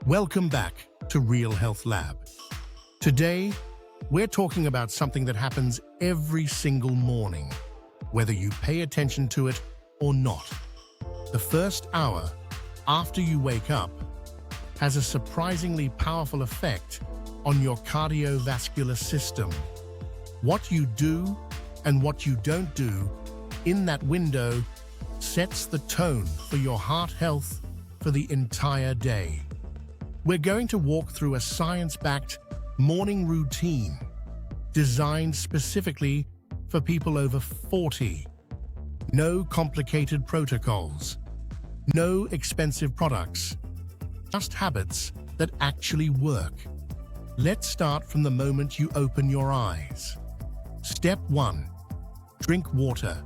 Welcome back to Real Health Lab. Today, we're talking about something that happens every single morning, whether you pay attention to it or not. The first hour after you wake up has a surprisingly powerful effect on your cardiovascular system. What you do and what you don't do in that window sets the tone for your heart health for the entire day. We're going to walk through a science-backed morning routine designed specifically for people over 40. No complicated protocols, no expensive products, just habits that actually work. Let's start from the moment you open your eyes. Step 1. Drink water.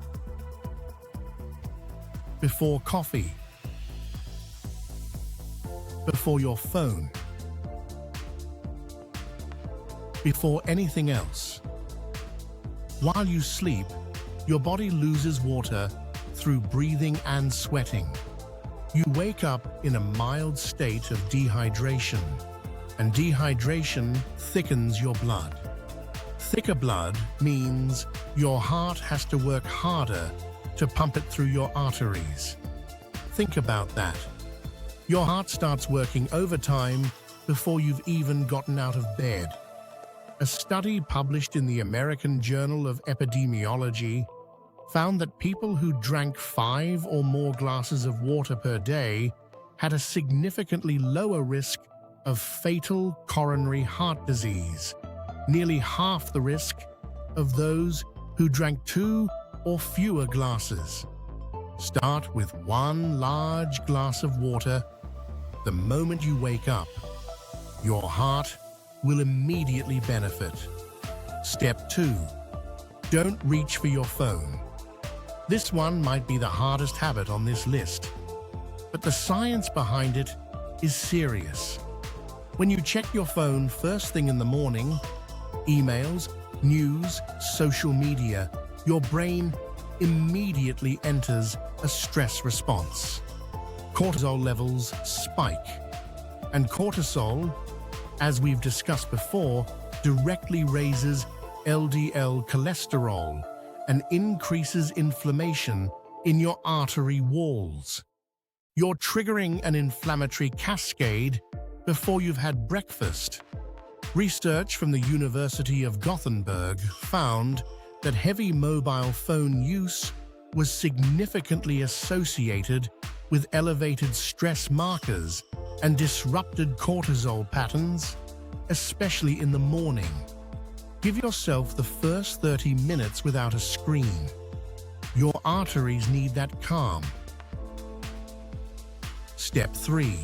Before coffee. Before your phone. Before anything else. While you sleep, your body loses water through breathing and sweating. You wake up in a mild state of dehydration, and dehydration thickens your blood. Thicker blood means your heart has to work harder to pump it through your arteries. Think about that. Your heart starts working overtime before you've even gotten out of bed. A study published in the American Journal of Epidemiology found that people who drank 5 or more glasses of water per day had a significantly lower risk of fatal coronary heart disease, nearly half the risk of those who drank 2 or fewer glasses. Start with 1 large glass of water the moment you wake up. Your heart will immediately benefit. Step 2. Don't reach for your phone. This one might be the hardest habit on this list, but the science behind it is serious. When you check your phone first thing in the morning, emails, news, social media, your brain immediately enters a stress response. Cortisol levels spike, and cortisol, as we've discussed before, directly raises LDL cholesterol and increases inflammation in your artery walls. You're triggering an inflammatory cascade before you've had breakfast. Research from the University of Gothenburg found that heavy mobile phone use was significantly associated with elevated stress markers and disrupted cortisol patterns, especially in the morning. Give yourself the first 30 minutes without a screen. Your arteries need that calm. Step 3.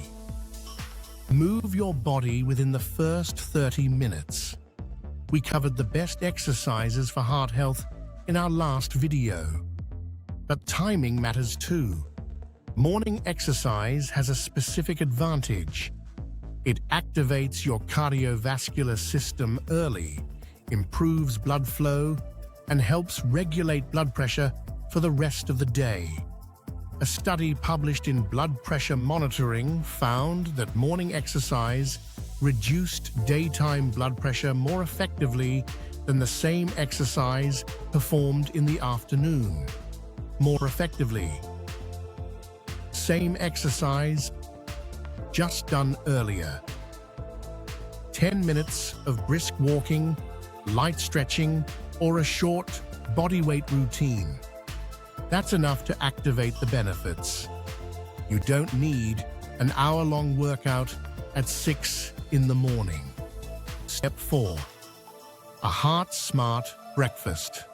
Move your body within the first 30 minutes. We covered the best exercises for heart health in our last video. But timing matters too. Morning exercise has a specific advantage. It activates your cardiovascular system early, improves blood flow, and helps regulate blood pressure for the rest of the day. A study published in Blood Pressure Monitoring found that morning exercise reduced daytime blood pressure more effectively than the same exercise performed in the afternoon. More effectively. Same exercise, just done earlier. 10 minutes of brisk walking, light stretching, or a short bodyweight routine. That's enough to activate the benefits. You don't need an hour-long workout at 6 in the morning. Step 4. A heart-smart breakfast.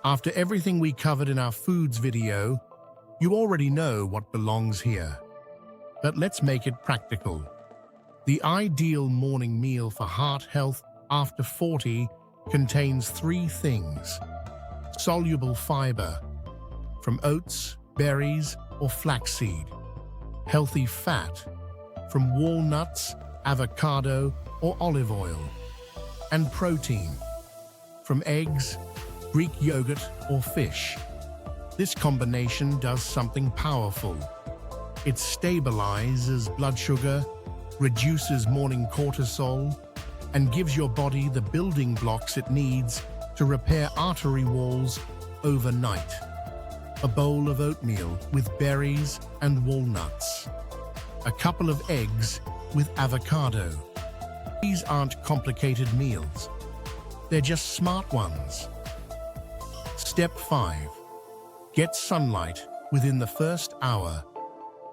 After everything we covered in our foods video, you already know what belongs here. But let's make it practical. The ideal morning meal for heart health after 40 contains 3 things. Soluble fiber, from oats, berries, or flaxseed. Healthy fat, from walnuts, avocado, or olive oil. And protein, from eggs, Greek yogurt, or fish. This combination does something powerful. It stabilizes blood sugar, reduces morning cortisol, and gives your body the building blocks it needs to repair artery walls overnight. A bowl of oatmeal with berries and walnuts. A couple of eggs with avocado. These aren't complicated meals. They're just smart ones. Step 5. Get sunlight within the first hour.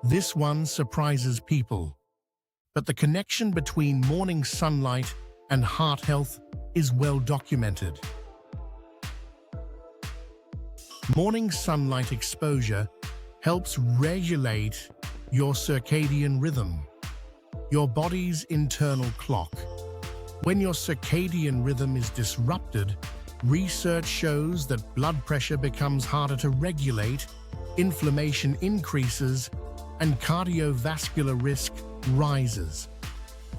This one surprises people, but the connection between morning sunlight and heart health is well documented. Morning sunlight exposure helps regulate your circadian rhythm, your body's internal clock. When your circadian rhythm is disrupted, research shows that blood pressure becomes harder to regulate, inflammation increases, and cardiovascular risk rises.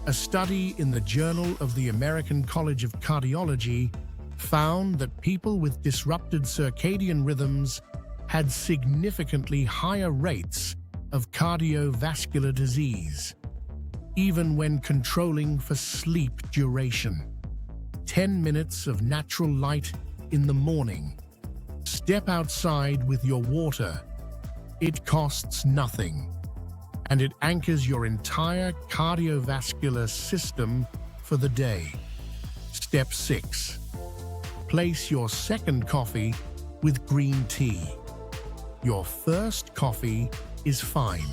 A study in the Journal of the American College of Cardiology found that people with disrupted circadian rhythms had significantly higher rates of cardiovascular disease, even when controlling for sleep duration. 10 minutes of natural light in the morning. Step outside with your water. It costs nothing, and it anchors your entire cardiovascular system for the day. Step 6. Place your second coffee with green tea. Your first coffee is fine.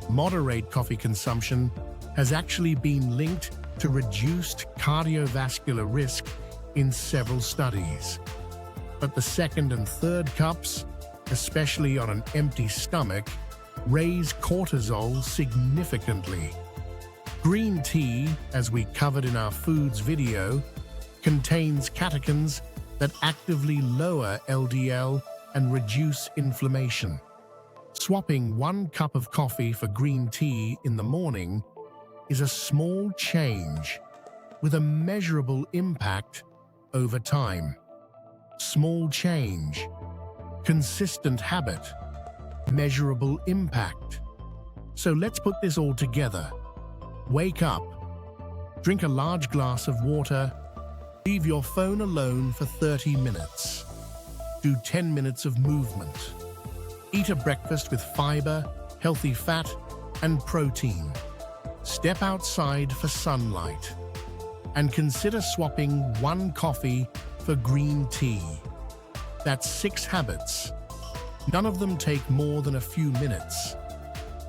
Moderate coffee consumption has actually been linked to reduced cardiovascular risk in several studies. But the second and third cups, especially on an empty stomach, raise cortisol significantly. Green tea, as we covered in our foods video, contains catechins that actively lower LDL and reduce inflammation. Swapping 1 cup of coffee for green tea in the morning is a small change with a measurable impact over time. Small change, consistent habit, measurable impact. So let's put this all together. Wake up, drink a large glass of water, leave your phone alone for 30 minutes. Do 10 minutes of movement. Eat a breakfast with fiber, healthy fat, and protein. Step outside for sunlight. And consider swapping 1 coffee for green tea. That's 6 habits. None of them take more than a few minutes.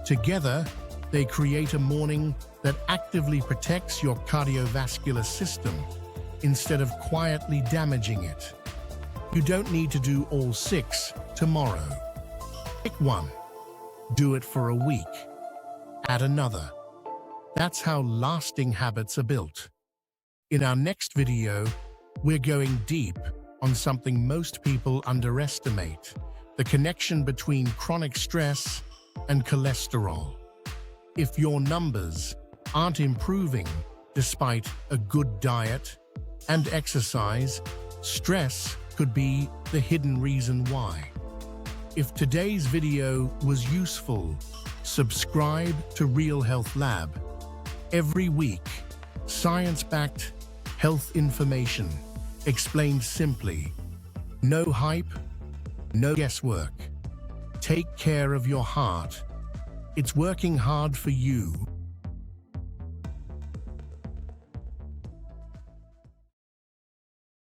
Together, they create a morning that actively protects your cardiovascular system instead of quietly damaging it. You don't need to do all 6 tomorrow. Pick 1. Do it for a week. Add another. That's how lasting habits are built. In our next video, we're going deep on something most people underestimate: the connection between chronic stress and cholesterol. If your numbers aren't improving despite a good diet and exercise, stress could be the hidden reason why. If today's video was useful, subscribe to Real Health Lab. Every week, science-backed health information explained simply. No hype, no guesswork. Take care of your heart. It's working hard for you.